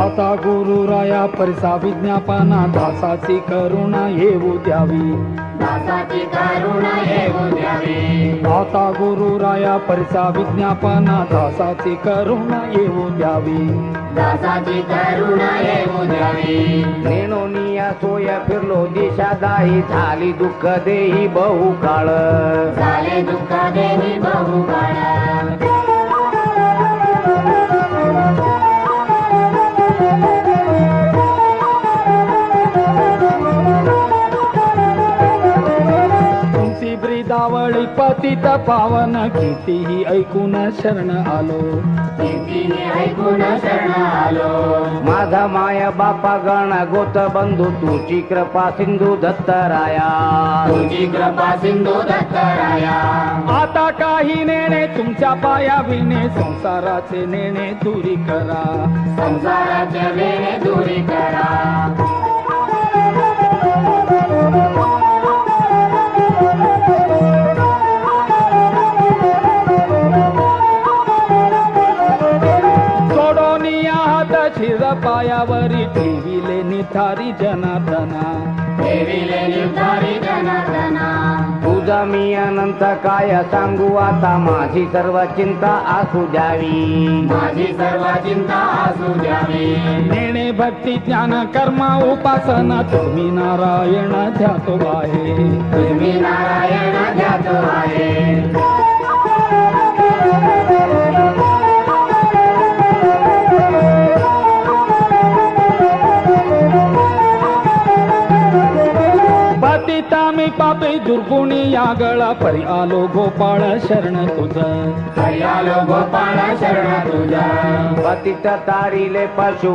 आता गुरुराया परिसा विज्ञापना दासाची करुणा येऊ द्यावी, दासाची करुणा येऊ द्यावी। आता गुरुराया परिसा विज्ञापना दासाची करुणा येऊ द्यावी, दासाची करुणा येऊ द्यावी। नेणोनिया सोया फिरलो दिशादाही झाली दुःख देही बहु काळ, झाले दुःख देही बहु काळ। तुमची ब्रिदावळी पतित पावन कितीही ऐकून शरण आलो, कीर्तीने ऐकून शरण आलो। माझा माया बापा गण गोत बंधू तुझी कृपा सिंधू दत्तराया, तुझी कृपा सिंधू दत्तराया। आता काही नेणे तुमच्या पाया विणे संसाराचे नेणे दुरी करा, संसाराच्या वेणे दुरी करा। सोडोनिया हात शिर पायावरी ठेविले निथारी जनार्दना, ठेविले निर्धारी जनार्दना। तुझा मी अनंत काय सांगू आता माझी सर्व चिंता असू द्यावी, माझी सर्व चिंता असू द्यावी। नेणे भक्ती ज्ञान कर्म उपासना तुम्ही नारायण ध्यातो आहे, तुम्ही नारायण ध्यातो आहे। पतिता मी पापी दुर्गुणी यागळा परी आलो गोपाळ शरण तुझं, हरियालो गोपाळ शरण तुझा। पतित तारिले पशु